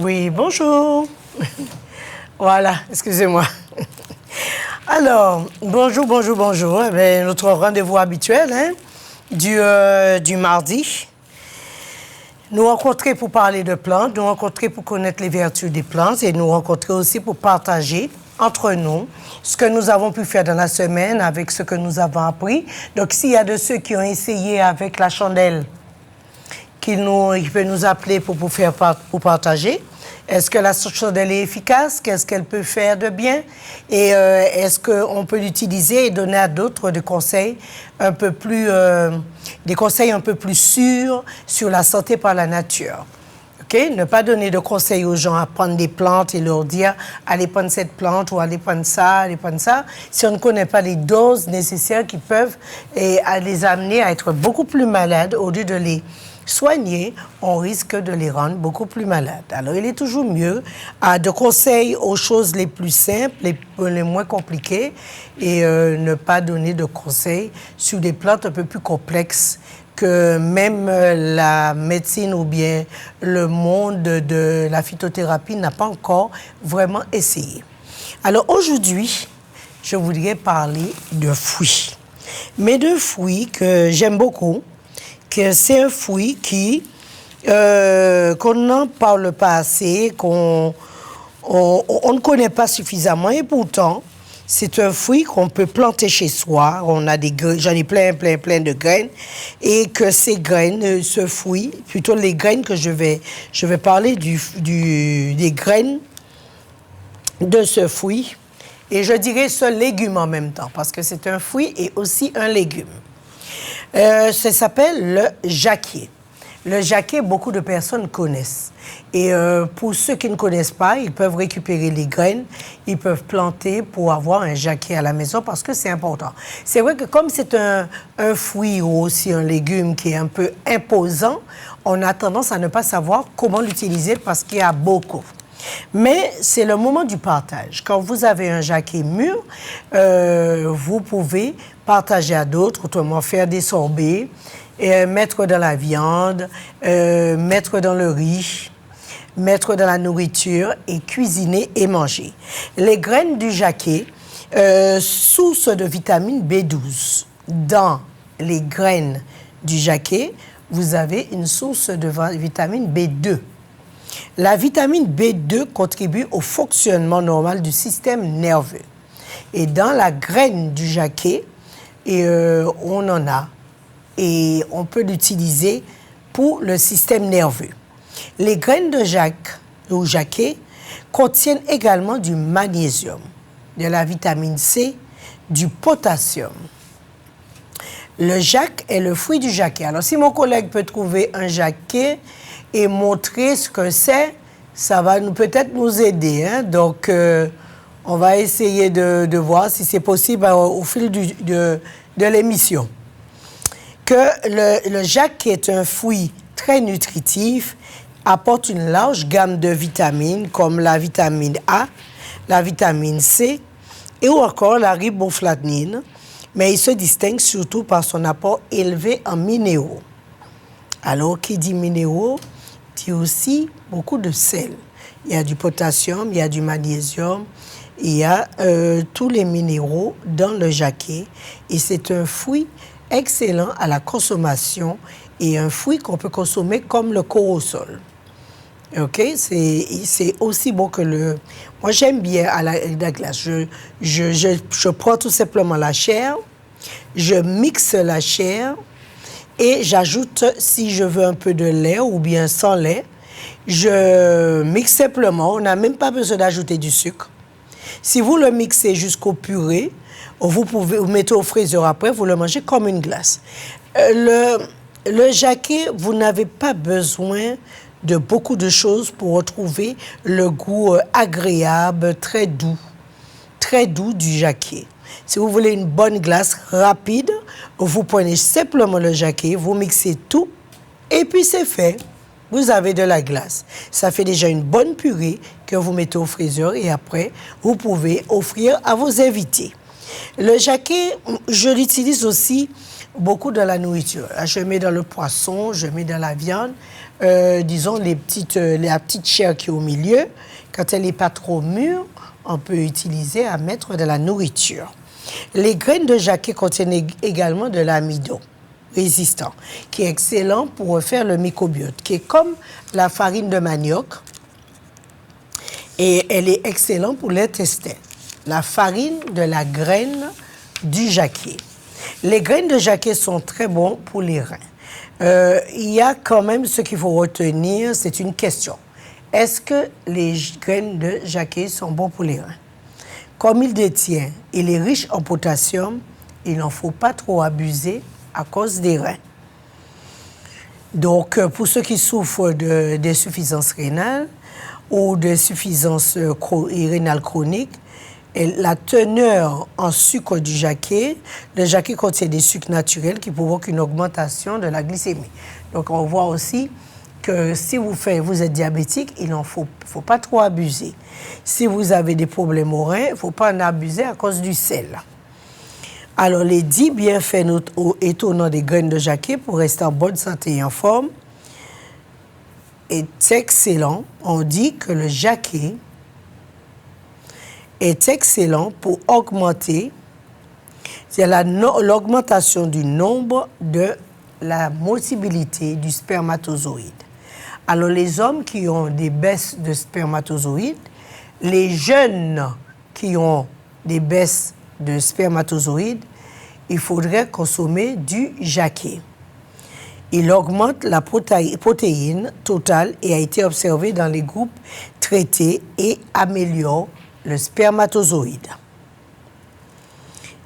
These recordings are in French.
Oui, bonjour. Voilà, excusez-moi. Alors, bonjour. Eh bien, notre rendez-vous habituel du mardi. Nous rencontrer pour parler de plantes, nous rencontrer pour connaître les vertus des plantes et nous rencontrer aussi pour partager entre nous ce que nous avons pu faire dans la semaine avec ce que nous avons appris. Donc, s'il y a de ceux qui ont essayé avec la chandelle, il peut nous appeler pour partager. Est-ce que la chandelle est efficace? Qu'est-ce qu'elle peut faire de bien? Et est-ce qu'on peut l'utiliser et donner à d'autres des conseils un peu plus sûrs sur la santé par la nature? Okay? Ne pas donner de conseils aux gens à prendre des plantes et leur dire « allez prendre cette plante » ou « allez prendre ça », si on ne connaît pas les doses nécessaires qui peuvent les amener à être beaucoup plus malades au lieu de les soigner, on risque de les rendre beaucoup plus malades. Alors, il est toujours mieux de conseiller aux choses les plus simples, les moins compliquées, et ne pas donner de conseils sur des plantes un peu plus complexes que même la médecine ou bien le monde de la phytothérapie n'a pas encore vraiment essayé. Alors, aujourd'hui, je voudrais parler de fruits. Mais de fruits que j'aime beaucoup, que c'est un fruit qu'on n'en parle pas assez, qu'on ne connaît pas suffisamment, et pourtant, c'est un fruit qu'on peut planter chez soi. J'en ai plein de graines, et que ces graines, ce fruit, plutôt les graines que je vais parler des graines de ce fruit, et je dirais ce légume en même temps, parce que c'est un fruit et aussi un légume. Ça s'appelle le jacquier. Le jacquier, beaucoup de personnes connaissent. Et pour ceux qui ne connaissent pas, ils peuvent récupérer les graines, ils peuvent planter pour avoir un jacquier à la maison parce que c'est important. C'est vrai que comme c'est un fruit ou aussi un légume qui est un peu imposant, on a tendance à ne pas savoir comment l'utiliser parce qu'il y a beaucoup. Mais c'est le moment du partage. Quand vous avez un jacquier mûr, vous pouvez partager à d'autres, autrement faire des sorbets, mettre dans la viande, mettre dans le riz, mettre dans la nourriture et cuisiner et manger. Les graines du jacquier, source de vitamine B12. Dans les graines du jacquier, vous avez une source de vitamine B2. La vitamine B2 contribue au fonctionnement normal du système nerveux. Et dans la graine du jacquier, on en a. Et on peut l'utiliser pour le système nerveux. Les graines de jacquier contiennent également du magnésium, de la vitamine C, du potassium. Le jac est le fruit du jacquier. Alors, si mon collègue peut trouver un jacquier et montrer ce que c'est, ça va peut-être nous aider. Donc, on va essayer de voir si c'est possible au fil de l'émission. Que le jacquier est un fruit très nutritif, apporte une large gamme de vitamines comme la vitamine A, la vitamine C et ou encore la riboflavine, mais il se distingue surtout par son apport élevé en minéraux. Alors, qui dit minéraux, dit aussi beaucoup de sel. Il y a du potassium, il y a du magnésium, il y a tous les minéraux dans le jacquier. Et c'est un fruit excellent à la consommation et un fruit qu'on peut consommer comme le corosol. OK? C'est aussi bon que le... Moi, j'aime bien à la glace. Je prends tout simplement la chair, je mixe la chair et j'ajoute, si je veux un peu de lait ou bien sans lait, je mixe simplement. On n'a même pas besoin d'ajouter du sucre. Si vous le mixez jusqu'au purée, vous mettez au freezer après, vous le mangez comme une glace. Le jacquier, vous n'avez pas besoin de beaucoup de choses pour retrouver le goût agréable, très doux du jacquier. Si vous voulez une bonne glace rapide, vous prenez simplement le jacquier, vous mixez tout et puis c'est fait. Vous avez de la glace. Ça fait déjà une bonne purée que vous mettez au freezer et après, vous pouvez offrir à vos invités. Le jacquier, je l'utilise aussi beaucoup dans la nourriture. Je mets dans le poisson, je mets dans la viande. disons, la petite chair qui est au milieu, quand elle n'est pas trop mûre, on peut utiliser à mettre de la nourriture. Les graines de jacquet contiennent également de l'amidon résistant, qui est excellent pour refaire le microbiote, qui est comme la farine de manioc, et elle est excellente pour l'intestin. La farine de la graine du jacquet. Les graines de jacquet sont très bons pour les reins. Il y a quand même ce qu'il faut retenir, c'est une question. Est-ce que les graines de jacquet sont bons pour les reins? Comme il détient, il est riche en potassium, il n'en faut pas trop abuser à cause des reins. Donc, pour ceux qui souffrent d'insuffisance rénale ou d'insuffisance rénale chronique, la teneur en sucre du jacquet, le jacquet contient des sucres naturels qui provoquent une augmentation de la glycémie. Donc, on voit aussi que si vous êtes diabétique, il ne faut pas trop abuser. Si vous avez des problèmes aux reins, il ne faut pas en abuser à cause du sel. Alors, les 10 bienfaits étonnants des graines de jacquet pour rester en bonne santé et en forme est excellent. On dit que le jacquet est excellent pour augmenter l'augmentation du nombre de la motilité du spermatozoïde. Alors, les hommes qui ont des baisses de spermatozoïdes, les jeunes qui ont des baisses de spermatozoïdes, il faudrait consommer du jacquet. Il augmente la protéine totale et a été observé dans les groupes traités et améliore le spermatozoïde.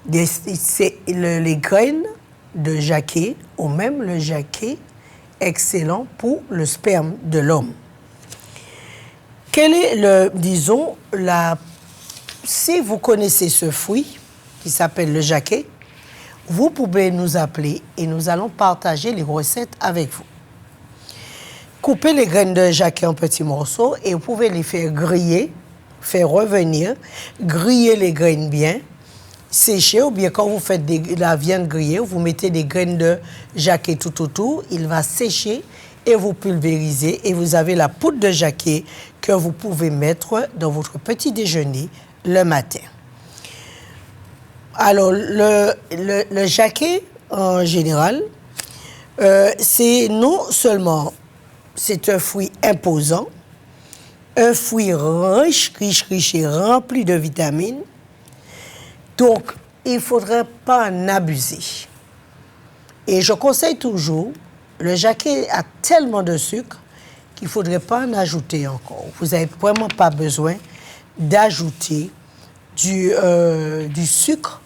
Les graines de jacquet, ou même le jacquet, excellent pour le sperme de l'homme. Quel est si vous connaissez ce fruit qui s'appelle le jacquet, vous pouvez nous appeler et nous allons partager les recettes avec vous. Coupez les graines de jacquet en petits morceaux et vous pouvez les faire griller, faire revenir, griller les graines bien, sécher, ou bien quand vous faites la viande grillée, vous mettez des graines de jacquet tout autour, il va sécher et vous pulvérisez et vous avez la poudre de jacquet que vous pouvez mettre dans votre petit déjeuner le matin. Alors, le jacquet, en général, c'est non seulement c'est un fruit imposant, un fruit riche et rempli de vitamines. Donc, il ne faudrait pas en abuser. Et je conseille toujours, le jacquet a tellement de sucre qu'il ne faudrait pas en ajouter encore. Vous n'avez vraiment pas besoin d'ajouter du sucre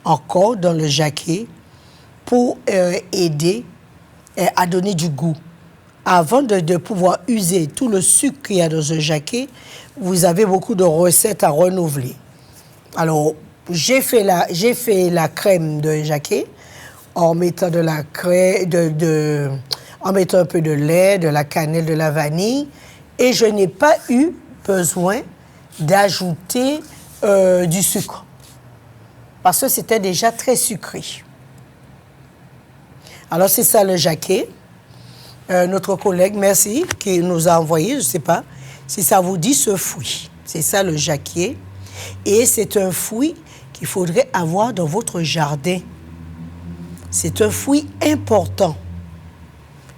encore dans le jacquet pour aider à donner du goût. Avant de pouvoir user tout le sucre qu'il y a dans un jacquet, vous avez beaucoup de recettes à renouveler. Alors, j'ai fait la crème de jacquet en mettant en mettant un peu de lait, de la cannelle, de la vanille, et je n'ai pas eu besoin d'ajouter du sucre parce que c'était déjà très sucré. Alors, c'est ça le jacquet. Notre collègue, merci, qui nous a envoyé, je ne sais pas si ça vous dit ce fruit. C'est ça le jacquet. Et c'est un fruit qu'il faudrait avoir dans votre jardin. C'est un fruit important.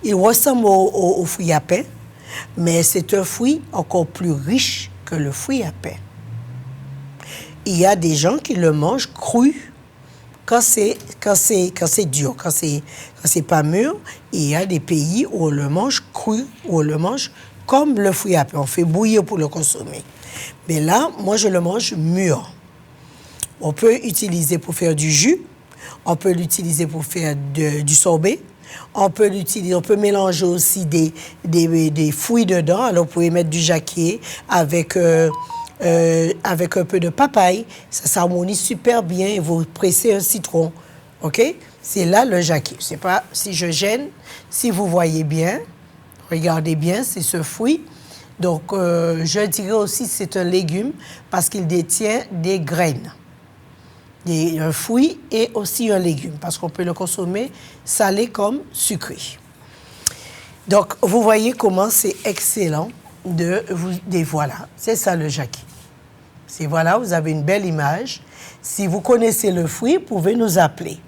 Il ressemble au fruit à pain, mais c'est un fruit encore plus riche que le fruit à pain. Il y a des gens qui le mangent cru quand c'est dur, quand c'est pas mûr. Il y a des pays où on le mange cru, où on le mange comme le fruit à pain. On fait bouillir pour le consommer. Mais là, moi, je le mange mûr. On peut l'utiliser pour faire du jus. On peut l'utiliser pour faire du sorbet. On peut mélanger aussi des fruits dedans. Alors, vous pouvez mettre du jacquet avec un peu de papaye. Ça s'harmonise super bien et vous pressez un citron. OK? C'est là le jacquet. Je ne sais pas si je gêne. Si vous voyez bien, regardez bien, c'est ce fruit. Donc, je dirais aussi que c'est un légume parce qu'il détient des graines. Un fruit et aussi un légume parce qu'on peut le consommer salé comme sucré. Donc, vous voyez comment c'est excellent voilà, c'est ça le jacquier. C'est voilà, vous avez une belle image. Si vous connaissez le fruit, vous pouvez nous appeler.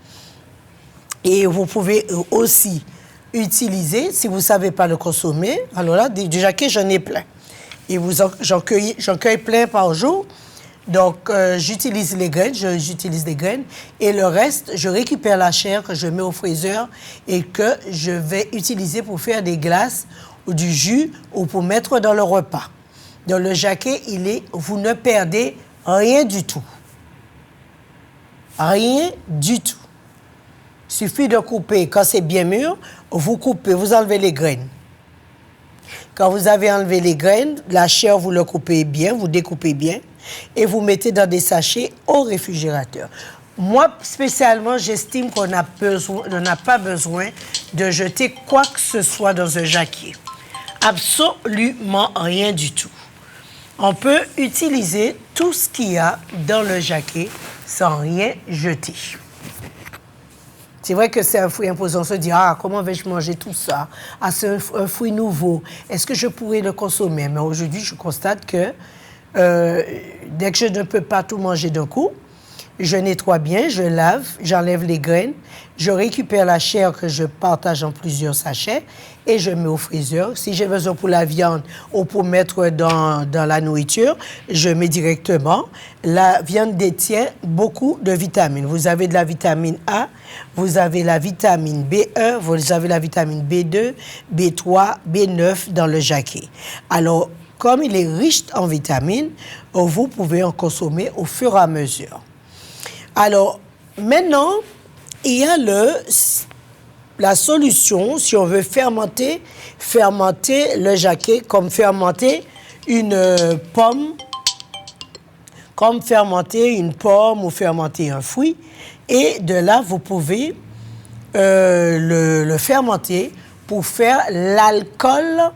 Et vous pouvez aussi utiliser, si vous ne savez pas le consommer, alors là, du jacquier, j'en ai plein. Et j'en cueille plein par jour. Donc, j'utilise les graines, et le reste, je récupère la chair que je mets au freezer et que je vais utiliser pour faire des glaces ou du jus ou pour mettre dans le repas. Dans le jacquier, vous ne perdez rien du tout. Rien du tout. Il suffit de couper, quand c'est bien mûr, vous coupez, vous enlevez les graines. Quand vous avez enlevé les graines, la chair, vous le coupez bien, vous découpez bien et vous mettez dans des sachets au réfrigérateur. Moi, spécialement, j'estime qu'on n'a pas besoin de jeter quoi que ce soit dans un jacquier. Absolument rien du tout. On peut utiliser tout ce qu'il y a dans le jacquier sans rien jeter. C'est vrai que c'est un fruit imposant. On se dit, comment vais-je manger tout ça? C'est un fruit nouveau. Est-ce que je pourrais le consommer? Mais aujourd'hui, je constate que dès que je ne peux pas tout manger d'un coup, je nettoie bien, je lave, j'enlève les graines, je récupère la chair que je partage en plusieurs sachets et je mets au freezer. Si j'ai besoin pour la viande ou pour mettre dans la nourriture, je mets directement. La viande détient beaucoup de vitamines. Vous avez de la vitamine A, vous avez la vitamine B1, vous avez la vitamine B2, B3, B9 dans le jacquier. Alors, comme il est riche en vitamines, vous pouvez en consommer au fur et à mesure. Alors, maintenant, il y a la solution, si on veut fermenter le jacquier comme fermenter une pomme, ou fermenter un fruit. Et de là, vous pouvez le fermenter pour faire l'alcool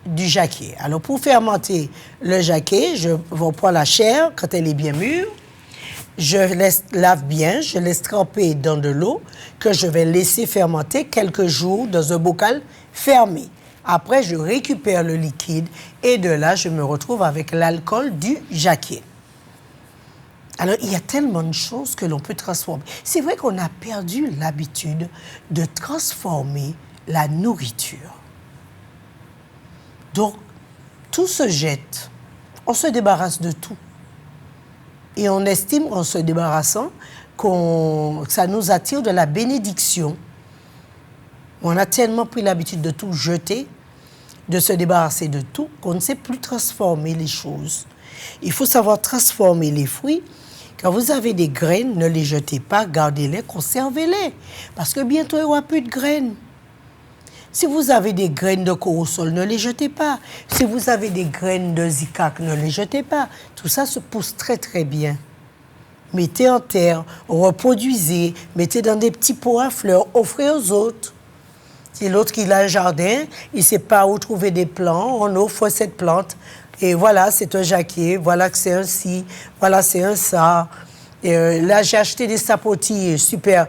du jacquier. Alors, pour fermenter le jacquier, je vais prendre la chair quand elle est bien mûre. Je lave bien, je laisse tremper dans de l'eau que je vais laisser fermenter quelques jours dans un bocal fermé. Après, je récupère le liquide et de là, je me retrouve avec l'alcool du jacquier. Alors, il y a tellement de choses que l'on peut transformer. C'est vrai qu'on a perdu l'habitude de transformer la nourriture. Donc, tout se jette. On se débarrasse de tout. Et on estime, en se débarrassant, que ça nous attire de la bénédiction. On a tellement pris l'habitude de tout jeter, de se débarrasser de tout, qu'on ne sait plus transformer les choses. Il faut savoir transformer les fruits. Quand vous avez des graines, ne les jetez pas, gardez-les, conservez-les. Parce que bientôt, il n'y aura plus de graines. Si vous avez des graines de corosol, ne les jetez pas. Si vous avez des graines de zicac, ne les jetez pas. Tout ça se pousse très, très bien. Mettez en terre, reproduisez, mettez dans des petits pots à fleurs, offrez aux autres. Si l'autre qui a un jardin, il ne sait pas où trouver des plants, on offre cette plante. Et voilà, c'est un jacquier, voilà que c'est un ci, voilà, c'est un ça. Et, là, j'ai acheté des sapotis super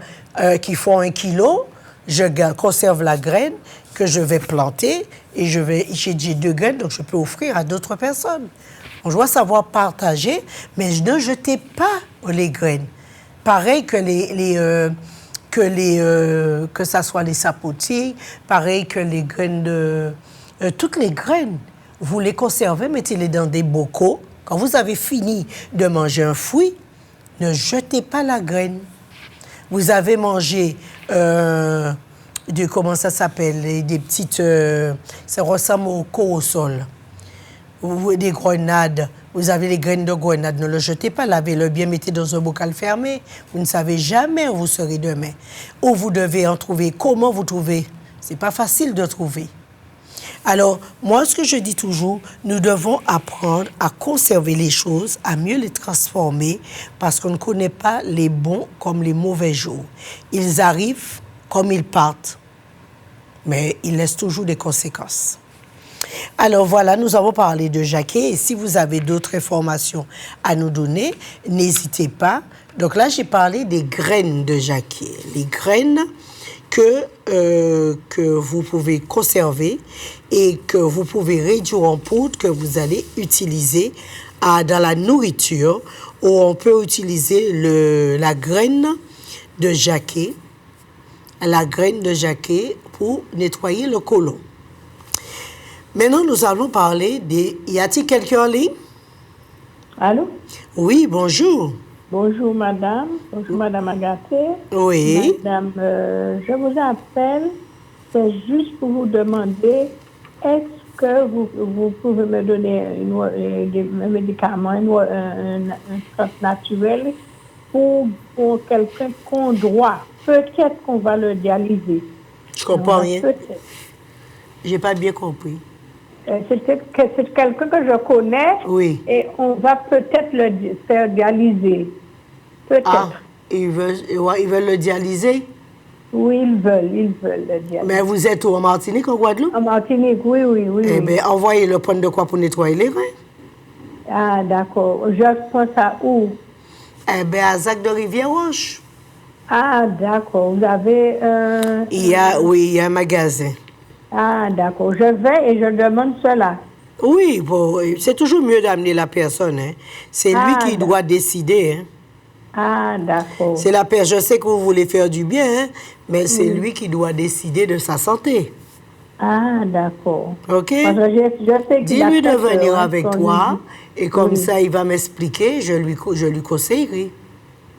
qui font 1 kilo. Je conserve la graine que je vais planter et j'ai 2 graines, donc je peux offrir à d'autres personnes. On doit savoir partager, mais ne jetez pas les graines. Pareil que que ça soit les sapotis, pareil que les graines toutes les graines. Vous les conservez, mettez-les dans des bocaux. Quand vous avez fini de manger un fruit, ne jetez pas la graine. Vous avez mangé comment ça s'appelle, des petites, ça ressemble au corosol, ou des grenades. Vous avez les graines de grenade, ne le jetez pas, lavez-le bien, mettez dans un bocal fermé. Vous ne savez jamais où vous serez demain. Où vous devez en trouver, comment vous trouvez. C'est pas facile de trouver. Alors, moi, ce que je dis toujours, nous devons apprendre à conserver les choses, à mieux les transformer, parce qu'on ne connaît pas les bons comme les mauvais jours. Ils arrivent comme ils partent, mais ils laissent toujours des conséquences. Alors voilà, nous avons parlé de jacquier, et si vous avez d'autres informations à nous donner, n'hésitez pas. Donc là, j'ai parlé des graines de jacquier. Les graines que vous pouvez conserver et que vous pouvez réduire en poudre que vous allez utiliser dans la nourriture, où on peut utiliser la graine de jacquet, pour nettoyer le côlon. Maintenant, nous allons parler des... Y a-t-il quelqu'un en ligne? Allô? Oui, bonjour. Bonjour, madame. Bonjour, madame Agathé. Oui. Madame, je vous appelle, c'est juste pour vous demander, est-ce que vous pouvez me donner un médicament, un truc naturel pour quelqu'un qu'on doit, peut-être qu'on va le dialyser. Je comprends rien. Peut-être. J'ai pas bien compris. C'est quelqu'un que je connais. Oui. Et on va peut-être le faire dialyser. Peut-être. Ah, ils veulent le dialyser? Oui, ils veulent le dialyser. Mais vous êtes où, en Martinique, en Guadeloupe? En Martinique, oui. Eh bien, envoyez-le prendre de quoi pour nettoyer les reins. Ah, d'accord. Je pense à où? Eh bien, à Zac de Rivière-Roche. Ah, d'accord. Vous avez il y a un magasin. Ah, d'accord. Je vais et je demande cela. Oui, bon, c'est toujours mieux d'amener la personne. Hein. C'est lui qui doit décider. Hein. Ah, d'accord. C'est la personne. Je sais que vous voulez faire du bien, hein, mais c'est lui qui doit décider de sa santé. Ah, d'accord. OK? Je sais dis-lui de venir avec toi et comme ça, il va m'expliquer, je lui conseillerai.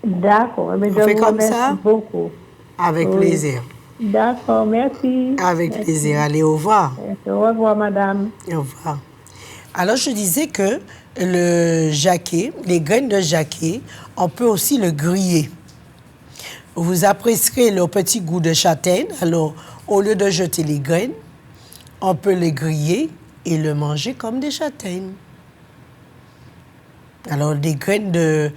D'accord. Mais on fait comme ça? Beaucoup. Avec plaisir. D'accord, merci. Avec plaisir. Allez, au revoir. Au revoir, madame. Au revoir. Alors, je disais que le jacquet, les graines de jacquet, on peut aussi le griller. Vous apprécierez le petit goût de châtaigne. Alors, au lieu de jeter les graines, on peut les griller et le manger comme des châtaignes. Alors, des graines de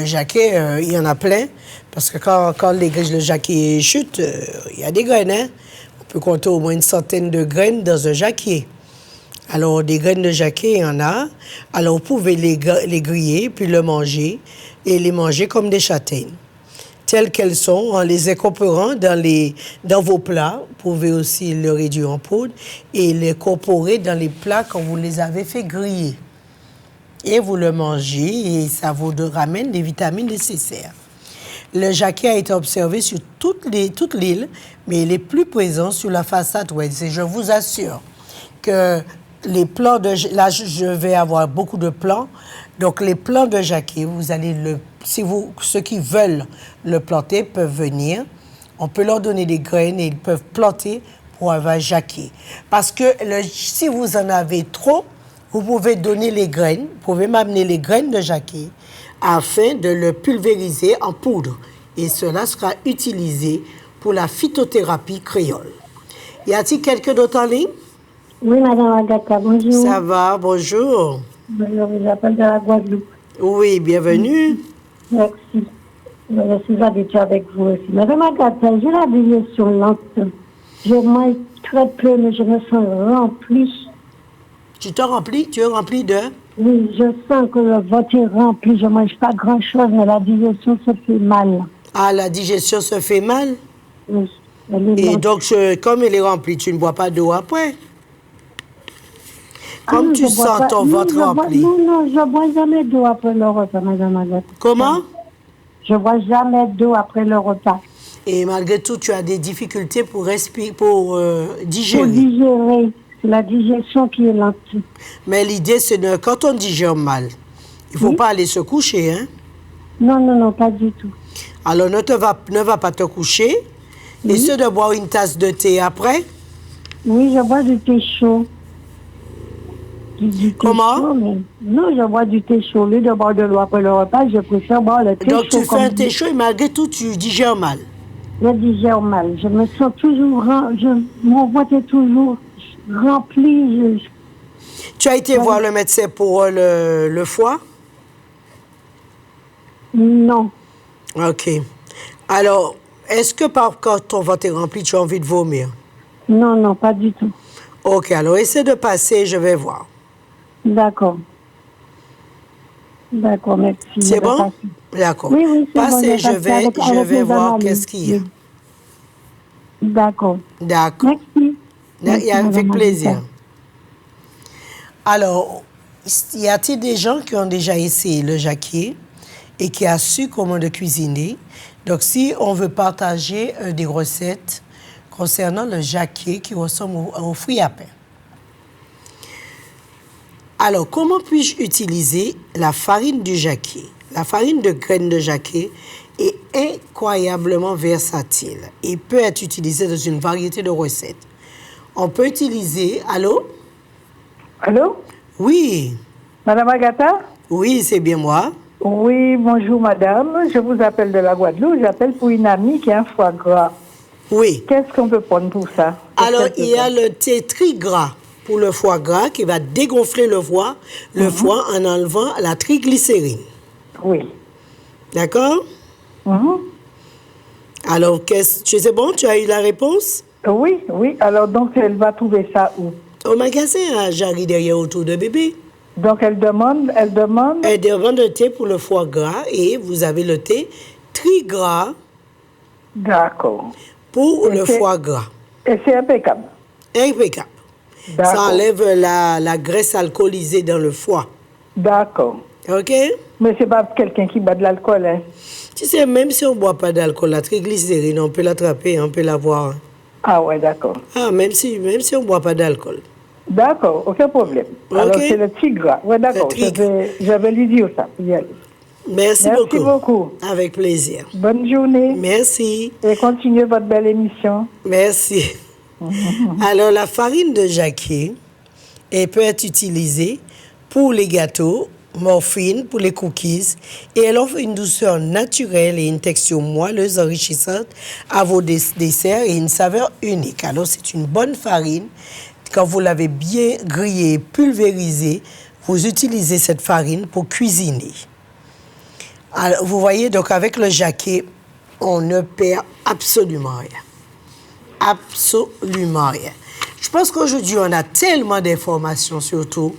jacquet, il y en a plein. Parce que quand le jacquet chute, il y a des graines. Hein? On peut compter au moins une centaine de graines dans un jacquet. Alors, des graines de jacquet, il y en a. Alors, vous pouvez les griller, puis le manger, et les manger comme des châtaignes. Telles qu'elles sont, en les incorporant dans vos plats. Vous pouvez aussi le réduire en poudre et l'incorporer dans les plats quand vous les avez fait griller. Et vous le mangez et ça vous ramène des vitamines nécessaires. Le jacquet a été observé sur toute l'île, mais il est plus présent sur la façade ouest. Et je vous assure que les plants là, je vais avoir beaucoup de plants. Donc, les plants de jacquet, vous allez ceux qui veulent le planter peuvent venir. On peut leur donner des graines et ils peuvent planter pour avoir jacquet. Parce que si vous en avez trop, vous pouvez donner les graines, vous pouvez m'amener les graines de jacquet afin de le pulvériser en poudre. Et cela sera utilisé pour la phytothérapie créole. Y a-t-il quelqu'un d'autre en ligne? Oui, madame Agatha, bonjour. Ça va, bonjour. Je vous appelle de la Guadeloupe. Oui, bienvenue. Merci. Je suis habituée avec vous aussi. Madame Agatha, j'ai la digestion lente. Je mange très peu, mais je me sens remplie. Tu es rempli de? Oui, je sens que le ventre est rempli. Je ne mange pas grand-chose, mais la digestion se fait mal. Ah, la digestion se fait mal? Oui. Et donc, comme elle est remplie, tu ne bois pas d'eau après? Comme tu sens ton ventre rempli. Non, je ne bois jamais d'eau après le repas, madame Agatha. Comment? Je ne bois jamais d'eau après le repas. Et malgré tout, tu as des difficultés pour respirer, pour digérer. Pour digérer. C'est la digestion qui est lente. Mais l'idée, c'est que quand on digère mal, il ne faut pas aller se coucher, hein? Non, pas du tout. Alors, ne va pas te coucher. Essaie de boire une tasse de thé après. Oui, je bois du thé chaud. Comment? Chaud, mais... Non, je bois du thé chaud. Au lieu de boire de l'eau après le repas, je préfère boire le thé chaud. Donc, tu fais un thé chaud et malgré tout, tu digères mal. Je digère mal. Je me sens toujours... Mon ventre est toujours rempli. Tu as été voir le médecin pour le foie? Non. OK. Alors, est-ce que quand ton ventre est rempli, tu as envie de vomir? Non, pas du tout. OK, alors essaie de passer, je vais voir. D'accord. D'accord, merci. C'est bon? Passer. D'accord. Oui, oui, c'est Passez, bon. je vais voir qu'est-ce qu'il y a. D'accord. D'accord. Merci. Merci, Avec Madame plaisir. Agatha. Alors, y a-t-il des gens qui ont déjà essayé le jacquier et qui a su comment de cuisiner? Donc, si on veut partager des recettes concernant le jacquier qui ressemble au fruit à pain. Alors, comment puis-je utiliser la farine du jacquier? La farine de graines de jacquier est incroyablement versatile et peut être utilisée dans une variété de recettes. On peut utiliser... Allô? Allô? Oui. Madame Agatha? Oui, c'est bien moi. Oui, bonjour madame. Je vous appelle de la Guadeloupe. J'appelle pour une amie qui a un foie gras. Oui. Qu'est-ce qu'on peut prendre pour ça? Alors, il y a le thé trigras pour le foie gras qui va dégonfler le foie en enlevant la triglycérine. Oui. D'accord? Alors, c'est bon? Tu as eu la réponse? Oui, oui. Alors, donc, elle va trouver ça où? Au magasin à Jarry, derrière autour de bébé. Donc, elle demande... Elle demande le thé pour le foie gras et vous avez le thé trigras D'accord. pour le foie gras. Et c'est impeccable. Impeccable. Ça enlève la graisse alcoolisée dans le foie. D'accord. OK? Mais c'est pas quelqu'un qui boit de l'alcool, hein? Tu sais, même si on ne boit pas d'alcool, la triglycérine, on peut l'attraper, on peut l'avoir. Ah ouais, d'accord. Ah, même si on ne boit pas d'alcool. D'accord, aucun problème. Okay. Alors, c'est le tigre. Oui, d'accord. Je vais lui dire ça. Merci beaucoup. Avec plaisir. Bonne journée. Merci. Et continuez votre belle émission. Merci. Alors, la farine de jacquier, elle peut être utilisée pour les gâteaux, morphine pour les cookies, et elle offre une douceur naturelle et une texture moelleuse enrichissante à vos desserts et une saveur unique. Alors, c'est une bonne farine. Quand vous l'avez bien grillée, pulvérisée, vous utilisez cette farine pour cuisiner. Alors, vous voyez, donc avec le jacquier, on ne perd absolument rien. Absolument rien. Je pense qu'aujourd'hui, on a tellement d'informations surtout.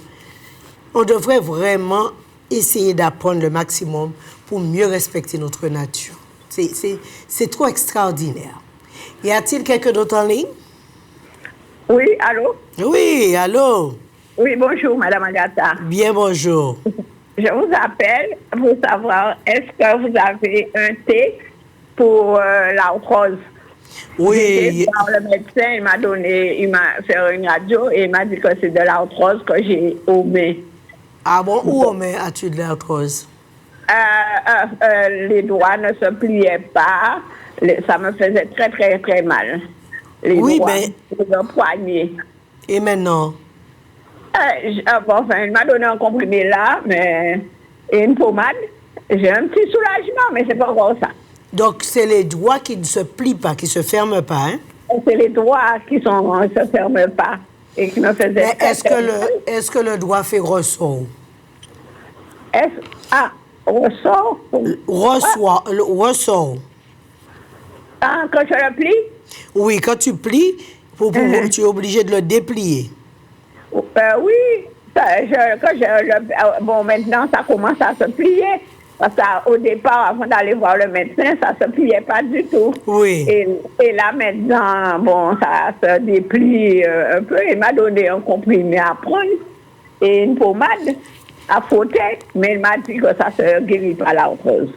On devrait vraiment essayer d'apprendre le maximum pour mieux respecter notre nature. C'est trop extraordinaire. Y a-t-il quelqu'un d'autre en ligne? Oui, allô? Oui, allô? Oui, bonjour, Madame Agatha. Bien, bonjour. Je vous appelle pour savoir, est-ce que vous avez un thé pour l'arthrose? Oui. J'ai été voir le médecin, il m'a fait une radio et il m'a dit que c'est de l'arthrose que j'ai au mains. Ah bon, où au mains as-tu de l'arthrose? Les doigts ne se pliaient pas, ça me faisait très, très, très mal. Les doigts, le poignet. Et maintenant? Il m'a donné un comprimé là, et une pommade. J'ai un petit soulagement, mais c'est pas encore ça. Donc, c'est les doigts qui ne se plient pas, qui ne se ferment pas, hein? C'est les doigts qui ne se ferment pas et qui me faisaient... Est-ce que le doigt fait ressort? Ressort? Ressort. Ah, quand je le plie? Oui, quand tu plies, tu es obligé de le déplier. Oui, maintenant ça commence à se plier. Parce qu'au départ, avant d'aller voir le médecin, ça ne se pliait pas du tout. Oui. Et là maintenant, ça se déplie un peu. Il m'a donné un comprimé à prendre et une pommade à frotter, mais il m'a dit que ça ne se guérit pas l'arthrose.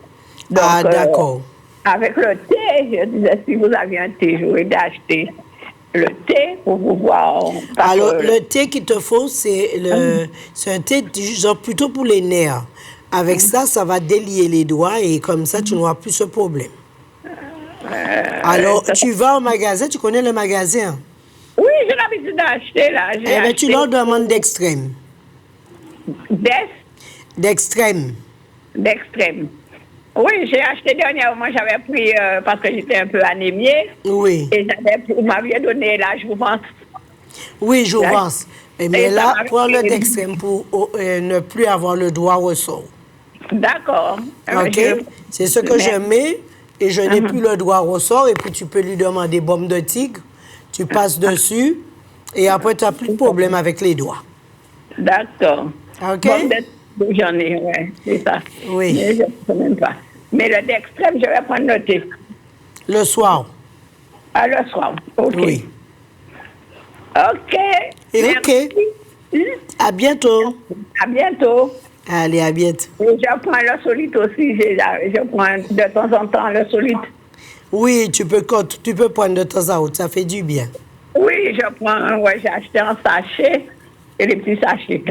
D'accord. Avec le thé, je disais, si vous aviez un thé, j'aurais d'acheter le thé pour pouvoir... Alors, le thé qu'il te faut, c'est un thé genre plutôt pour les nerfs. Avec ça, ça va délier les doigts et comme ça, tu n'auras plus ce problème. Alors, tu vas au magasin, tu connais le magasin? Oui, j'ai l'habitude d'acheter là. Tu leur demandes d'extrême. D'extrême. D'extrême. Oui, j'ai acheté dernièrement, j'avais pris, parce que j'étais un peu anémiée. Oui. Et vous m'aviez donné la jouvence. Oui, jouvence. Mais là, prends le d'extrême pour ne plus avoir le doigt ressort. D'accord. OK? C'est ce que je mets et je n'ai plus le doigt ressort. Et puis, tu peux lui demander baume de tigre. Tu passes dessus et après, tu n'as plus de problème avec les doigts. D'accord. OK? J'en ai, ouais, c'est ça. Oui. Mais je ne sais même pas. Mais le dextrem, je vais prendre le thé. Le soir. À le soir. OK. Oui. OK. Et Merci. OK. À bientôt. À bientôt. Allez, à bientôt. Et je prends le solide aussi. Je prends de temps en temps le solide. Oui, tu peux prendre de temps à autre, ça fait du bien. Oui, je prends, ouais, j'ai acheté un sachet et les petits sachets.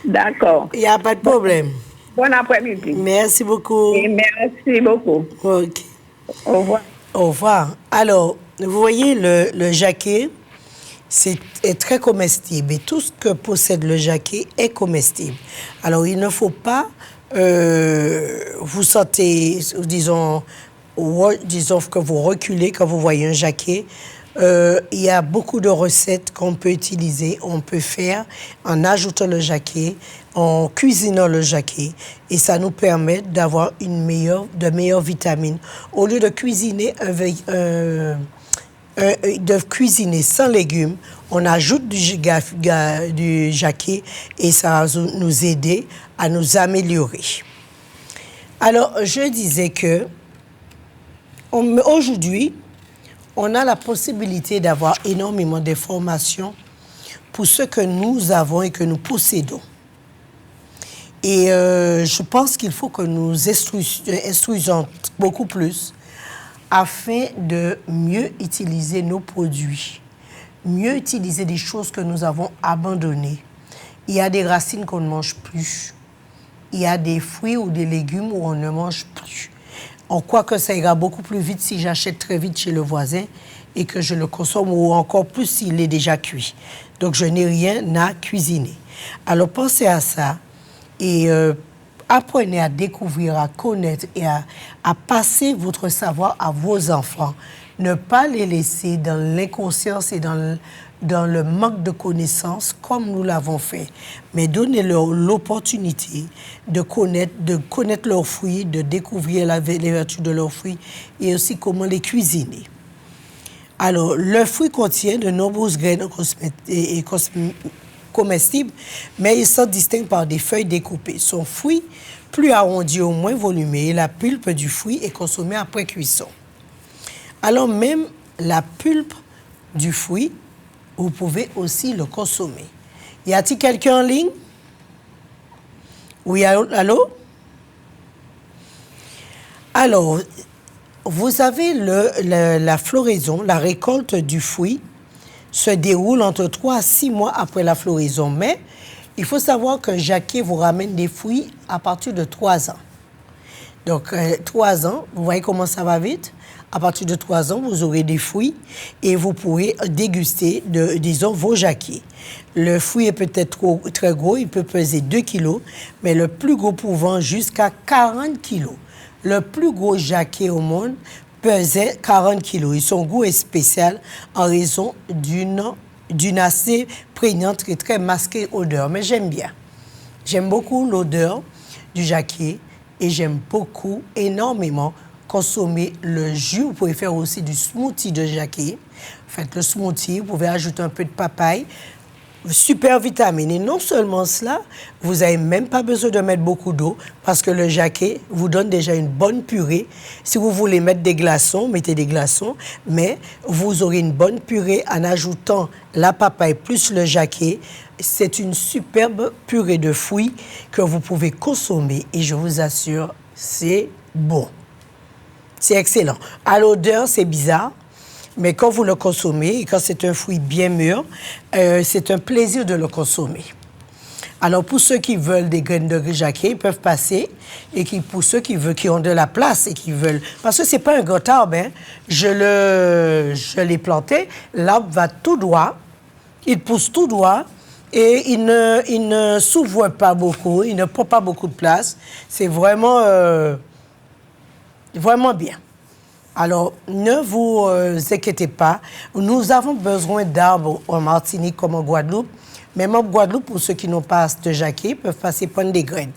D'accord. Il n'y a pas de problème. Bon après-midi. Merci beaucoup. Et merci beaucoup. OK. Au revoir. Au revoir. Alors, vous voyez, le jacquet, est très comestible et tout ce que possède le jacquet est comestible. Alors, il ne faut pas vous sentez, disons que vous reculez quand vous voyez un jacquet. Il y a beaucoup de recettes qu'on peut utiliser, on peut faire en ajoutant le jacquet, en cuisinant le jacquet, et ça nous permet d'avoir de meilleures vitamines. Au lieu de cuisiner sans légumes, on ajoute du jacquet et ça va nous aider à nous améliorer. Alors, je disais que aujourd'hui, on a la possibilité d'avoir énormément d'informations pour ce que nous avons et que nous possédons. Et je pense qu'il faut que nous instruisons beaucoup plus afin de mieux utiliser nos produits, mieux utiliser des choses que nous avons abandonnées. Il y a des racines qu'on ne mange plus. Il y a des fruits ou des légumes où on ne mange plus. On croit que ça ira beaucoup plus vite si j'achète très vite chez le voisin et que je le consomme, ou encore plus s'il est déjà cuit. Donc, je n'ai rien à cuisiner. Alors, pensez à ça et apprenez à découvrir, à connaître et à passer votre savoir à vos enfants. Ne pas les laisser dans l'inconscience et dans le manque de connaissances comme nous l'avons fait, mais donnez-leur l'opportunité de connaître leurs fruits, de découvrir les vertus de leurs fruits et aussi comment les cuisiner. Alors, le fruit contient de nombreuses graines comestibles, mais ils sont distincts par des feuilles découpées. Son fruit, plus arrondi ou moins volumé, et la pulpe du fruit est consommée après cuisson. Alors, même la pulpe du fruit, vous pouvez aussi le consommer. Y a-t-il quelqu'un en ligne? Oui, allô? Alors, vous avez la floraison, la récolte du fruit se déroule entre 3 à 6 mois après la floraison. Mais il faut savoir qu'un jacquet vous ramène des fruits à partir de 3 ans. Donc, 3 ans, vous voyez comment ça va vite? À partir de 3 ans, vous aurez des fruits et vous pourrez déguster, disons, vos jacquets. Le fruit est peut-être très gros, il peut peser 2 kilos, mais le plus gros pouvant jusqu'à 40 kilos. Le plus gros jacquet au monde pesait 40 kilos et son goût est spécial en raison d'une assez prégnante et très masquée odeur. Mais j'aime bien. J'aime beaucoup l'odeur du jacquet et j'aime énormément, consommer le jus. Vous pouvez faire aussi du smoothie de jacquet. Faites le smoothie, vous pouvez ajouter un peu de papaye. Super vitamine. Et non seulement cela, vous n'avez même pas besoin de mettre beaucoup d'eau parce que le jacquet vous donne déjà une bonne purée. Si vous voulez mettre des glaçons, mettez des glaçons, mais vous aurez une bonne purée en ajoutant la papaye plus le jacquet. C'est une superbe purée de fruits que vous pouvez consommer et je vous assure, c'est bon. C'est excellent. À l'odeur, c'est bizarre. Mais quand vous le consommez, et quand c'est un fruit bien mûr, c'est un plaisir de le consommer. Alors, pour ceux qui veulent des graines de jacquet, ils peuvent passer. Et pour ceux qui ont de la place et qui veulent... Parce que ce n'est pas un gros arbre, hein. Je l'ai planté. L'arbre va tout droit. Il pousse tout droit. Et il ne s'ouvre pas beaucoup. Il ne prend pas beaucoup de place. C'est vraiment, vraiment bien. Alors, ne vous inquiétez pas. Nous avons besoin d'arbres en Martinique comme en Guadeloupe. Même en Guadeloupe, pour ceux qui n'ont pas de jacquet, peuvent passer prendre des graines.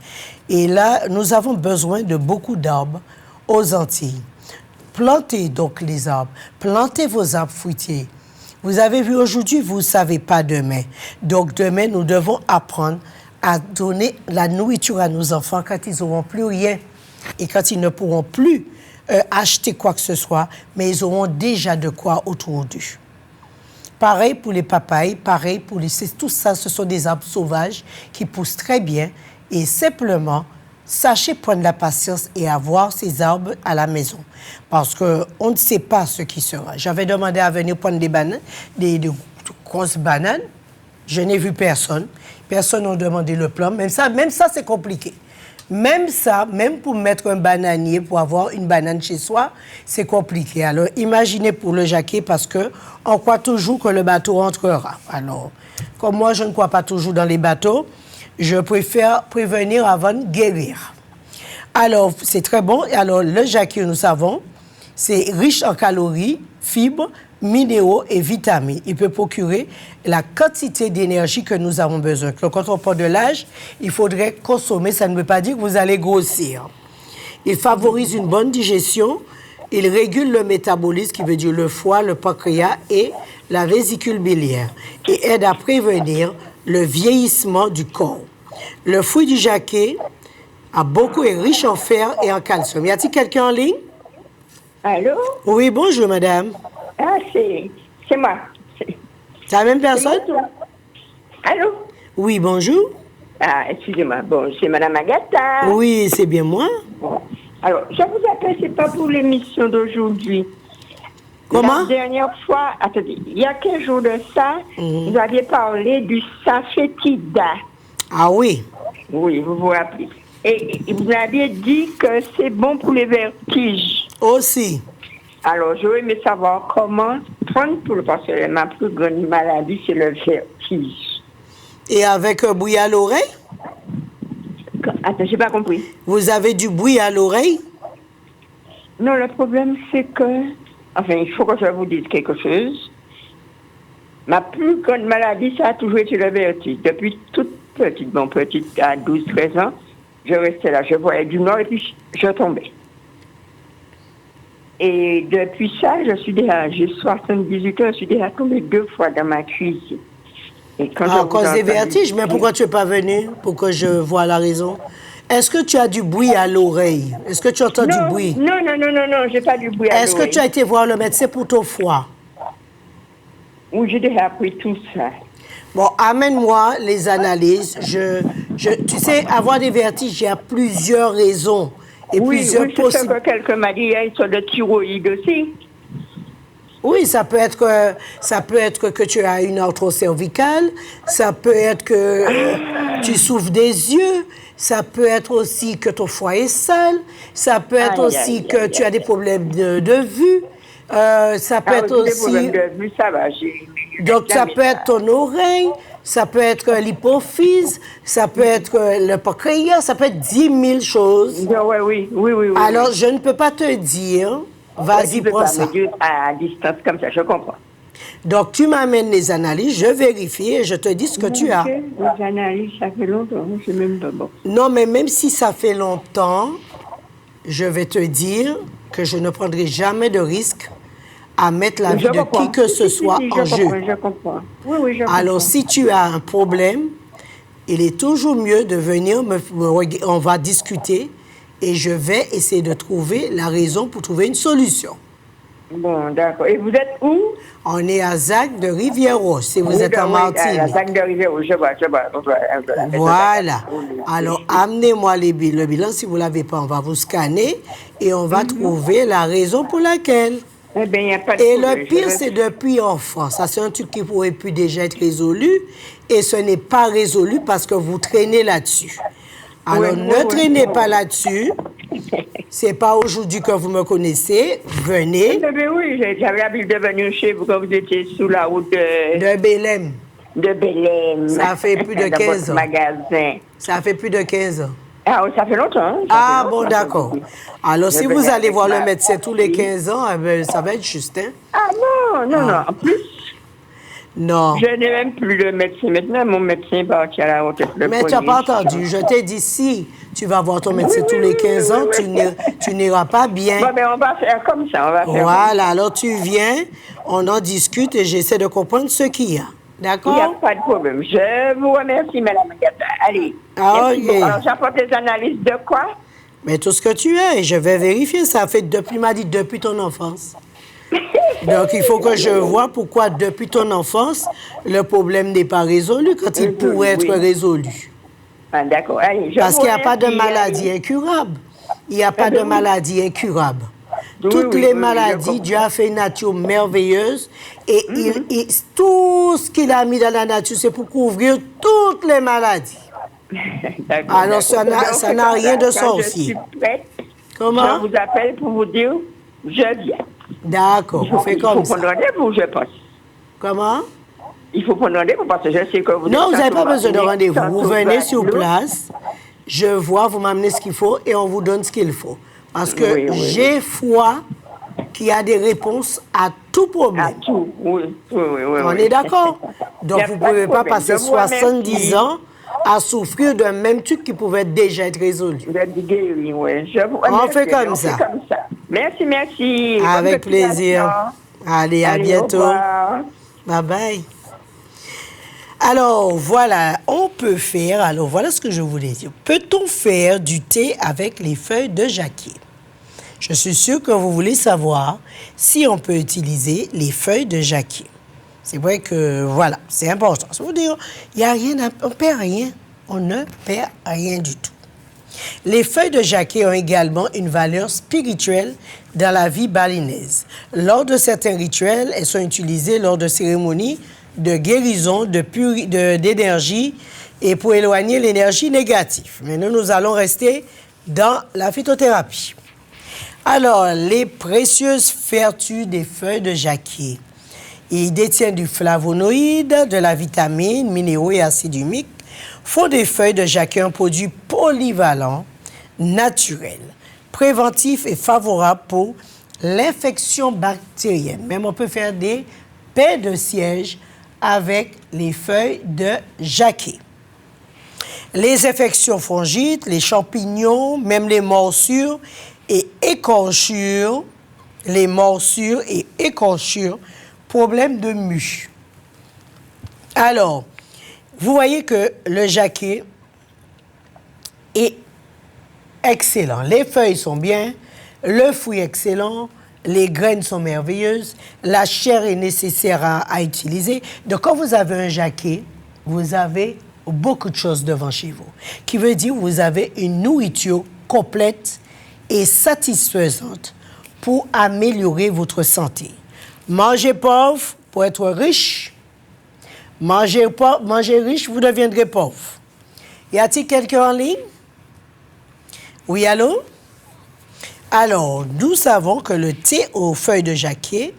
Et là, nous avons besoin de beaucoup d'arbres aux Antilles. Plantez donc les arbres. Plantez vos arbres fruitiers. Vous avez vu aujourd'hui, vous ne savez pas demain. Donc, demain, nous devons apprendre à donner la nourriture à nos enfants quand ils n'auront plus rien et quand ils ne pourront plus acheter quoi que ce soit, mais ils auront déjà de quoi autour d'eux. Pareil pour les papayes, pareil pour les... Tout ça, ce sont des arbres sauvages qui poussent très bien. Et simplement, sachez prendre la patience et avoir ces arbres à la maison. Parce qu'on ne sait pas ce qui sera. J'avais demandé à venir prendre des bananes, des grosses bananes. Je n'ai vu personne. Personne n'a demandé le plan. Même ça c'est compliqué. Même ça, même pour mettre un bananier, pour avoir une banane chez soi, c'est compliqué. Alors, imaginez pour le Jacquet, parce qu'on croit toujours que le bateau entrera. Alors, comme moi, je ne crois pas toujours dans les bateaux, je préfère prévenir avant de guérir. Alors, c'est très bon. Alors, le Jacquet, nous savons, c'est riche en calories, fibres, minéraux et vitamines. Il peut procurer la quantité d'énergie que nous avons besoin. Donc, quand on parle de l'âge, il faudrait consommer. Ça ne veut pas dire que vous allez grossir. Il favorise une bonne digestion. Il régule le métabolisme, qui veut dire le foie, le pancréas et la vésicule biliaire. Et aide à prévenir le vieillissement du corps. Le fruit du Jacquet est riche en fer et en calcium. Y a-t-il quelqu'un en ligne? Allô? Oui, bonjour, madame. Ah, c'est moi. C'est la même personne? Allô? Oui, bonjour. Ah, excusez-moi. Bon, c'est Madame Agatha. Oui, c'est bien moi. Bon. Alors, je vous appelle, c'est pas pour l'émission d'aujourd'hui. Comment? La dernière fois, attendez, il y a 15 jours de ça, vous aviez parlé du safétida. Ah oui. Oui, vous vous rappelez. Et vous aviez dit que c'est bon pour les vertiges. Aussi. Alors, j'aurais aimé savoir comment prendre parce que ma plus grande maladie, c'est le vertige. Et avec un bruit à l'oreille? Attends, j'ai pas compris. Vous avez du bruit à l'oreille? Non, le problème, c'est que... Enfin, il faut que je vous dise quelque chose. Ma plus grande maladie, ça a toujours été le vertige. Depuis toute petite, petite à 12-13 ans, je restais là, je voyais du nord et puis je tombais. Et depuis ça, j'ai 78 ans, je suis déjà tombée 2 fois dans ma cuisine. Et quand à cause des vertiges? Mais pourquoi tu n'es pas venu? Pour que je vois la raison. Est-ce que tu as du bruit à l'oreille? Est-ce que tu entends du bruit? Non, j'ai pas du bruit à l'oreille. Est-ce que tu as été voir le médecin pour ton foie? Oui, j'ai déjà appris tout ça. Bon, amène-moi les analyses. Tu sais, avoir des vertiges, il y a plusieurs raisons. Et plusieurs c'est ça que quelqu'un m'a dit, il y a une sorte de thyroïde aussi. Oui, ça peut être que tu as une arthrose cervicale, ça peut être que tu souffres des yeux, ça peut être aussi que ton foie est sale, ça peut être aussi que tu as des problèmes de vue, ça peut être aussi... Des problèmes de vue, ça va. Donc, ça peut être ton oreille, ça peut être l'hypophyse, ça peut être le pancréas, ça peut être 10 000 choses. Oui. Alors, je ne peux pas te dire, vas-y, prends ça. À distance comme ça, je comprends. Donc, tu m'amènes les analyses, je vérifie et je te dis ce que tu as. Les analyses, ça fait longtemps, je ne sais même pas. Bon. Non, mais même si ça fait longtemps, je vais te dire que je ne prendrai jamais de risque à mettre la vie de qui que ce soit en jeu. Je comprends. Oui, je comprends. Alors, si tu as un problème, il est toujours mieux de venir, on va discuter et je vais essayer de trouver la raison pour trouver une solution. Bon, d'accord. Et vous êtes où? On est à Zac de Rivière-Rouge, si vous êtes en Martinique. À Zac de Rivière-Rouge, je vois. Voilà. Alors, amenez-moi le bilan. Si vous ne l'avez pas, on va vous scanner et on va trouver la raison pour laquelle. Eh bien, il n'y a pas de Et problème. le pire, c'est depuis enfant. Ça, c'est un truc qui pourrait plus déjà être résolu. Et ce n'est pas résolu parce que vous traînez là-dessus. Alors, ne traînez pas là-dessus. C'est pas aujourd'hui que vous me connaissez. Venez. Oui, j'avais l'habitude de venir chez vous quand vous étiez sous la route de Bélem. De Bélem. Ça fait plus de 15 ans. Magasin. Ça fait plus de 15 ans. Ah, ça fait longtemps. Bon, d'accord. Alors, si vous allez voir le médecin tous les 15 ans, ça va être juste, hein? Ah, non. En plus, non. Je n'ai même plus de médecin. Maintenant, mon médecin est parti à la retraite. Mais tu n'as pas entendu. Je t'ai dit, si tu vas voir ton médecin tous les 15 ans, tu n'iras pas bien. Bon, on va faire comme ça. Voilà, alors tu viens, on en discute et j'essaie de comprendre ce qu'il y a. Il n'y a D'accord? pas de problème. Je vous remercie, Madame Agatha. Allez. Ah, Merci ok. beaucoup. Alors, j'apporte les analyses de quoi? Mais tout ce que tu es, je vais vérifier. Ça fait depuis, m'a dit, depuis ton enfance. Donc, il faut que je vois pourquoi, depuis ton enfance, le problème n'est pas résolu quand il pourrait être résolu. Ah, d'accord. Allez, je Parce vous qu'il n'y a pas de remercie. maladie incurable. Il n'y a pas de maladie incurable. Oui, Toutes oui, les oui, maladies, je Dieu a fait une nature merveilleuse et tout ce qu'il a mis dans la nature, c'est pour couvrir toutes les maladies. D'accord, Alors, ça d'accord. n'a- Donc, ça c'est n'a comme rien ça. de Quand sorcier. je suis prête, Comment? je vous appelle pour vous dire, je viens. D'accord, on fait Il faut comme prendre ça. rendez-vous, je pense. Comment? Il faut prendre rendez-vous parce que je sais que vous Non, vous êtes n'avez pas tantôt besoin de Martinique, rendez-vous. Vous tantôt venez sur Guadeloupe. place, je vois, vous m'amenez ce qu'il faut et on vous donne ce qu'il faut. Parce que Oui, oui, j'ai foi qu'il y a des réponses à tout À problème. tout, oui, oui, oui. On oui. est d'accord? Il Donc, y a vous ne pas de pouvez pas problème. passer Je vous 70 remercie. ans à souffrir d'un même truc qui pouvait déjà être résolu. Vous êtes guéri, oui. Je vous On fait remercie. comme On ça. fait comme ça. Merci, merci. Avec Bonne plaisir. continuation. Allez, à Allez, bientôt. Au revoir. Bye bye. Alors, voilà, on peut faire, alors voilà ce que je voulais dire. Peut-on faire du thé avec les feuilles de jacquier? Je suis sûre que vous voulez savoir si on peut utiliser les feuilles de jacquier. C'est vrai que, voilà, c'est important. Ça veut dire, il n'y a rien, on ne perd rien. On ne perd rien du tout. Les feuilles de jacquier ont également une valeur spirituelle dans la vie balinaise. Lors de certains rituels, elles sont utilisées lors de cérémonies de guérison, d'énergie et pour éloigner l'énergie négative. Mais nous allons rester dans la phytothérapie. Alors, les précieuses vertus des feuilles de jacquier. Ils détiennent du flavonoïde, de la vitamine, minéraux et acides humiques, font des feuilles de jacquier un produit polyvalent, naturel, préventif et favorable pour l'infection bactérienne. Même on peut faire des paix de siège avec les feuilles de jacquier. Les infections fongiques, les champignons, même les morsures et écorchures, problème de mue. Alors, vous voyez que le jacquier est excellent. Les feuilles sont bien, le fruit est excellent, les graines sont merveilleuses, la chair est nécessaire à utiliser. Donc, quand vous avez un jacquier, vous avez beaucoup de choses devant chez vous, qui veut dire que vous avez une nourriture complète et satisfaisante pour améliorer votre santé. Mangez pauvre pour être riche. Mangez riche, vous deviendrez pauvre. Y a-t-il quelqu'un en ligne? Oui, allô? Alors, nous savons que le thé aux feuilles de jacquier,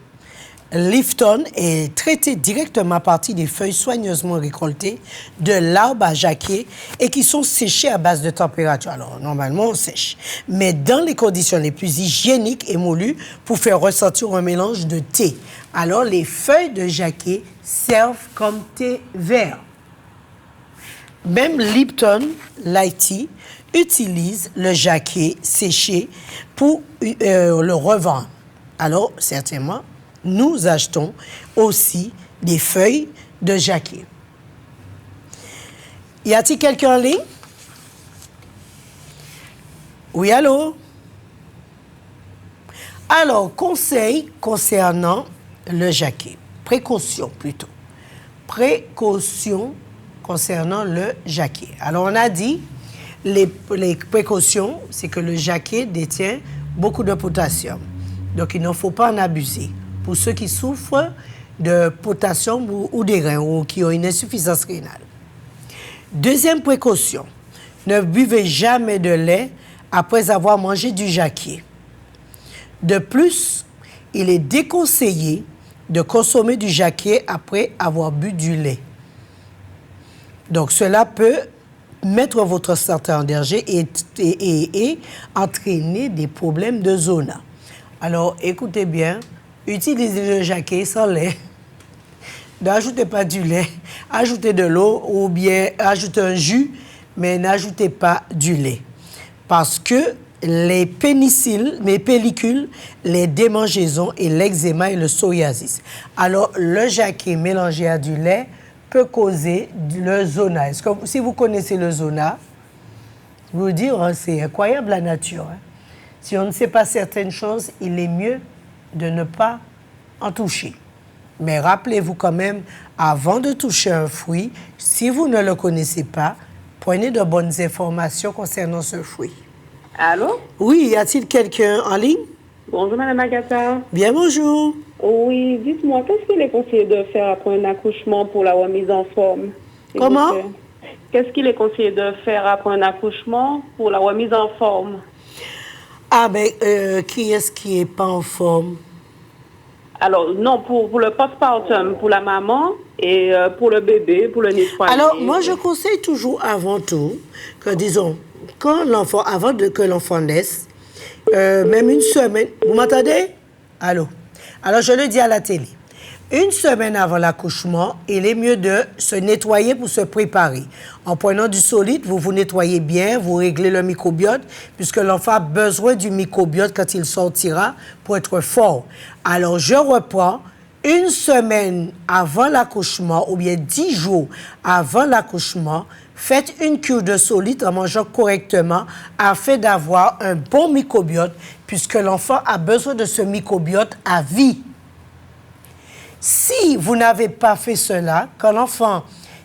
Lifton, est traité directement à partir des feuilles soigneusement récoltées de l'arbre à jacquier et qui sont séchées à basse de température. Alors, normalement, on sèche. Mais dans les conditions les plus hygiéniques et moulues pour faire ressentir un mélange de thé. Alors, les feuilles de jacquier servent comme thé vert. Même Lipton Light Tea utilise le jacquier séché pour le revendre. Alors, certainement, nous achetons aussi des feuilles de jacquier. Y a-t-il quelqu'un en ligne? Oui, allô? Alors, conseil concernant le jacquier. Précaution plutôt. Précaution concernant le jacquier. Alors, on a dit, les précautions, c'est que le jacquier détient beaucoup de potassium. Donc, il ne faut pas en abuser. Pour ceux qui souffrent de potassium ou des reins ou qui ont une insuffisance rénale. Deuxième précaution, ne buvez jamais de lait après avoir mangé du jacquier. De plus, il est déconseillé de consommer du jacquier après avoir bu du lait. Donc, cela peut mettre votre santé en danger et entraîner des problèmes de zona. Alors, écoutez bien, utilisez le jacquier sans lait. N'ajoutez pas du lait, ajoutez de l'eau ou bien ajoutez un jus, mais n'ajoutez pas du lait. Parce que les pellicules, les démangeaisons et l'eczéma et le psoriasis. Alors, le jacquier mélangé à du lait peut causer le zona. Est-ce que, si vous connaissez le zona, je vous dire, hein, c'est incroyable la nature. Hein. Si on ne sait pas certaines choses, il est mieux de ne pas en toucher. Mais rappelez-vous quand même, avant de toucher un fruit, si vous ne le connaissez pas, prenez de bonnes informations concernant ce fruit. Allô? Oui, y a-t-il quelqu'un en ligne? Bonjour, Madame Agatha. Bien, bonjour. Oui, dites-moi, qu'est-ce qu'il est conseillé de faire après un accouchement pour la remise en forme? Comment? Qu'est-ce qu'il est conseillé de faire après un accouchement pour la remise en forme? Ah, mais qui est-ce qui n'est pas en forme? Alors, non, pour le postpartum, pour la maman et pour le bébé, pour le nettoyer. Alors, moi, je conseille toujours avant tout que, disons, quand l'enfant, que l'enfant naisse, même une semaine... Vous m'entendez? Allô? Alors, je le dis à la télé. Une semaine avant l'accouchement, il est mieux de se nettoyer pour se préparer. En prenant du solide, vous vous nettoyez bien, vous réglez le microbiote, puisque l'enfant a besoin du microbiote quand il sortira pour être fort. Alors, je reprends. Une semaine avant l'accouchement, ou bien 10 jours avant l'accouchement, faites une cure de solide en mangeant correctement afin d'avoir un bon microbiote, puisque l'enfant a besoin de ce microbiote à vie. Si vous n'avez pas fait cela, quand l'enfant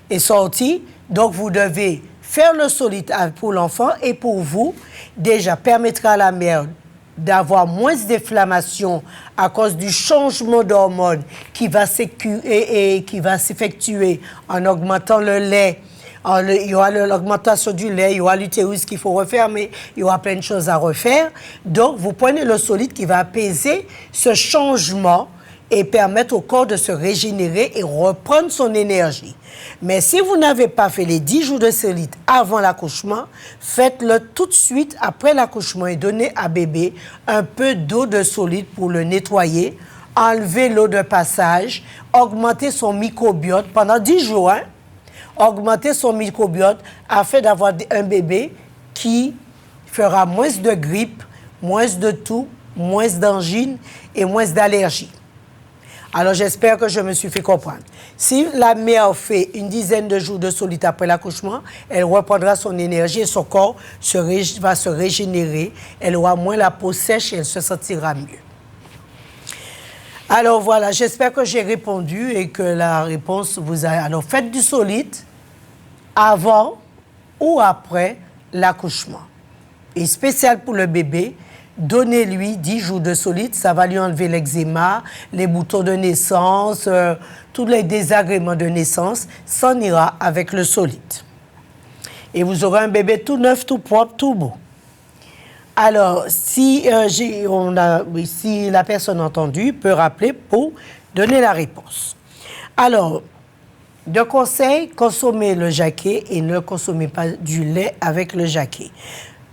est sorti, donc vous devez faire le solide pour l'enfant et pour vous, déjà permettra à la mère d'avoir moins d'inflammation à cause du changement d'hormones qui va s'effectuer en augmentant le lait. Il y aura l'augmentation du lait, il y aura l'utérus qu'il faut refermer, il y aura plein de choses à refaire. Donc, vous prenez le solide qui va apaiser ce changement et permettre au corps de se régénérer et reprendre son énergie. Mais si vous n'avez pas fait les 10 jours de solide avant l'accouchement, faites-le tout de suite après l'accouchement et donnez à bébé un peu d'eau de solide pour le nettoyer, enlever l'eau de passage, augmenter son microbiote pendant 10 jours, hein? Augmenter son microbiote afin d'avoir un bébé qui fera moins de grippe, moins de toux, moins d'angine et moins d'allergies. Alors, j'espère que je me suis fait comprendre. Si la mère fait une dizaine de jours de solide après l'accouchement, elle reprendra son énergie et son corps va se régénérer. Elle aura moins la peau sèche et elle se sentira mieux. Alors, voilà, j'espère que j'ai répondu et que la réponse vous a... Alors, faites du solide avant ou après l'accouchement. Et spécial pour le bébé, donnez-lui 10 jours de solide, ça va lui enlever l'eczéma, les boutons de naissance, tous les désagréments de naissance, s'en ira avec le solide. Et vous aurez un bébé tout neuf, tout propre, tout beau. Alors, si la personne entendue peut rappeler pour donner la réponse. Alors, de conseil, consommez le jacquet et ne consommez pas du lait avec le jacquet.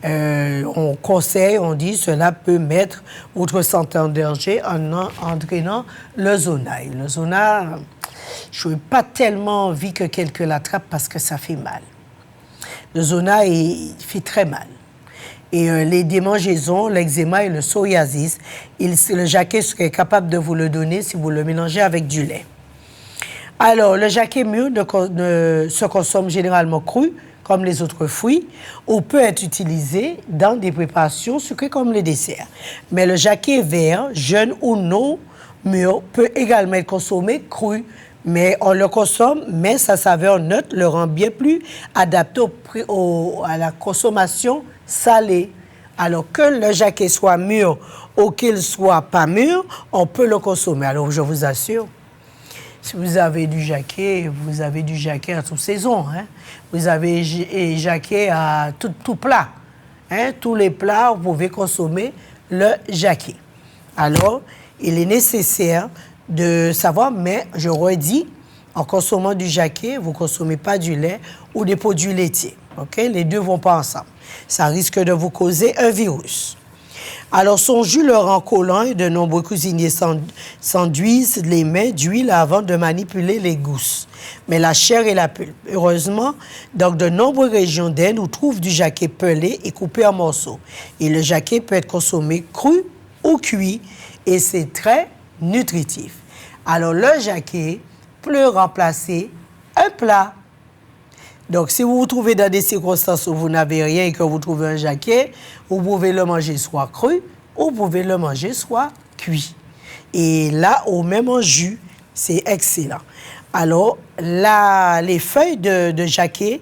On conseille, on dit, cela peut mettre votre santé en danger en entraînant le zona. Et le zona, je n'ai pas tellement envie que quelqu'un l'attrape parce que ça fait mal. Le zona, il fait très mal. Et les démangeaisons, l'eczéma et le psoriasis, le jacquet serait capable de vous le donner si vous le mélangez avec du lait. Alors, le jacquet mûr se consomme généralement cru, comme les autres fruits, ou peut être utilisé dans des préparations sucrées comme le dessert. Mais le jacquet vert, jeune ou non mûr, peut également être consommé cru. Mais on le consomme, mais sa saveur neutre le rend bien plus adapté à la consommation salée. Alors que le jacquet soit mûr ou qu'il soit pas mûr, on peut le consommer. Alors je vous assure, si vous avez du jacquet, vous avez du jacquet à toute saison. Hein? Vous avez jacquet à tout plat. Hein? Tous les plats, vous pouvez consommer le jacquet. Alors, il est nécessaire de savoir, mais je redis, en consommant du jacquet, vous ne consommez pas du lait ou des produits laitiers. Okay? Les deux ne vont pas ensemble. Ça risque de vous causer un virus. Alors, son jus le rend collant et de nombreux cuisiniers s'enduisent les mains d'huile avant de manipuler les gousses. Mais la chair et la pulpe. Heureusement, dans de nombreuses régions d'Inde, on trouve du jacquet pelé et coupé en morceaux. Et le jacquet peut être consommé cru ou cuit et c'est très nutritif. Alors, le jacquet peut remplacer un plat. Donc, si vous vous trouvez dans des circonstances où vous n'avez rien et que vous trouvez un jaquet, vous pouvez le manger soit cru ou vous pouvez le manger soit cuit. Et là, au même en jus, c'est excellent. Alors, les feuilles de jaquet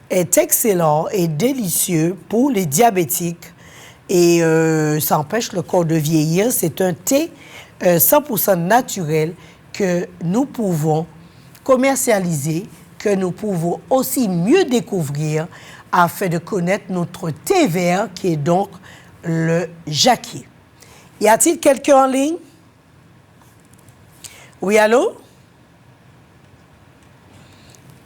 est excellent et délicieux pour les diabétiques et ça empêche le corps de vieillir. C'est un thé 100% naturel que nous pouvons commercialiser, que nous pouvons aussi mieux découvrir afin de connaître notre thé vert qui est donc le jaquet. Y a-t-il quelqu'un en ligne? Oui, allô?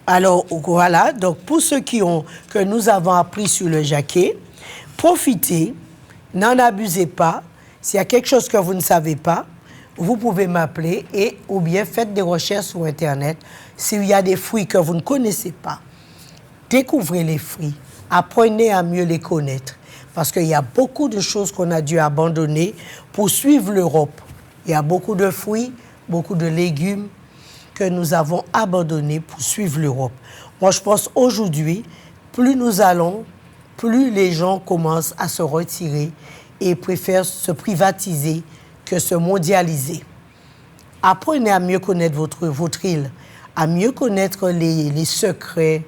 Alors, voilà. Donc, pour ceux que nous avons appris sur le jaquet, profitez, n'en abusez pas. S'il y a quelque chose que vous ne savez pas, vous pouvez m'appeler ou bien faites des recherches sur Internet. S'il y a des fruits que vous ne connaissez pas, découvrez les fruits. Apprenez à mieux les connaître. Parce qu'il y a beaucoup de choses qu'on a dû abandonner pour suivre l'Europe. Il y a beaucoup de fruits, beaucoup de légumes que nous avons abandonnés pour suivre l'Europe. Moi, je pense aujourd'hui, plus nous allons, plus les gens commencent à se retirer et préfèrent se privatiser que se mondialiser. Apprenez à mieux connaître votre île, à mieux connaître les secrets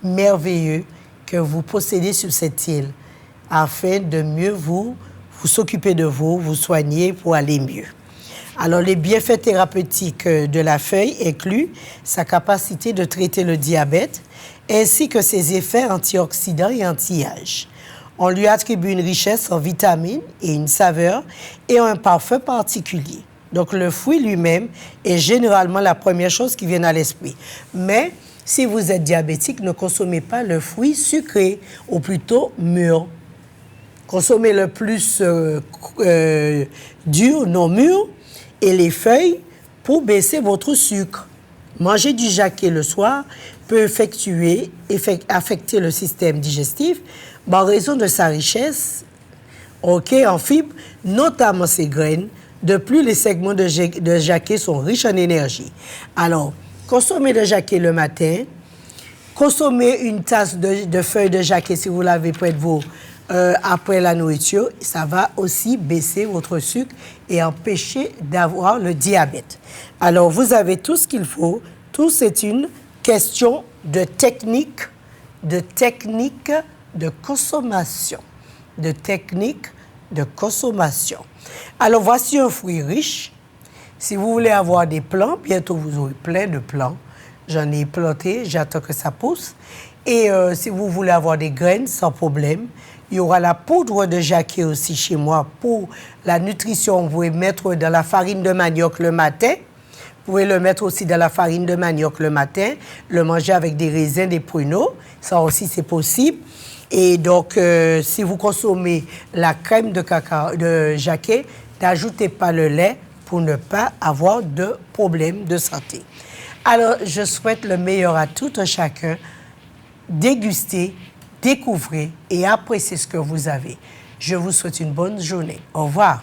merveilleux que vous possédez sur cette île, afin de mieux vous s'occuper de vous soigner pour aller mieux. Alors, les bienfaits thérapeutiques de la feuille incluent sa capacité de traiter le diabète, ainsi que ses effets antioxydants et anti-âge. On lui attribue une richesse en vitamines et une saveur et un parfum particulier. Donc, le fruit lui-même est généralement la première chose qui vient à l'esprit. Mais, si vous êtes diabétique, ne consommez pas le fruit sucré, ou plutôt mûr. Consommez le plus dur, non mûr, et les feuilles pour baisser votre sucre. Manger du jaquet le soir peut affecter le système digestif en raison de sa richesse en fibres, notamment ses graines. De plus, les segments de jaquet sont riches en énergie. Alors, consommez le jaquet le matin. Consommez une tasse de feuilles de jaquet si vous l'avez près de vous après la nourriture. Ça va aussi baisser votre sucre et empêcher d'avoir le diabète. Alors, vous avez tout ce qu'il faut. Tout, c'est une question de technique de consommation. De technique de consommation. Alors, voici un fruit riche. Si vous voulez avoir des plants, bientôt vous aurez plein de plants. J'en ai planté, j'attends que ça pousse. Et si vous voulez avoir des graines, sans problème. Il y aura la poudre de jaquet aussi chez moi pour la nutrition. Vous pouvez mettre dans la farine de manioc le matin. Vous pouvez le mettre aussi dans la farine de manioc le matin, le manger avec des raisins, des pruneaux. Ça aussi, c'est possible. Et donc, si vous consommez la crème de jaquet, n'ajoutez pas le lait pour ne pas avoir de problème de santé. Alors, je souhaite le meilleur à tout un chacun. Dégustez, découvrez et appréciez ce que vous avez. Je vous souhaite une bonne journée. Au revoir.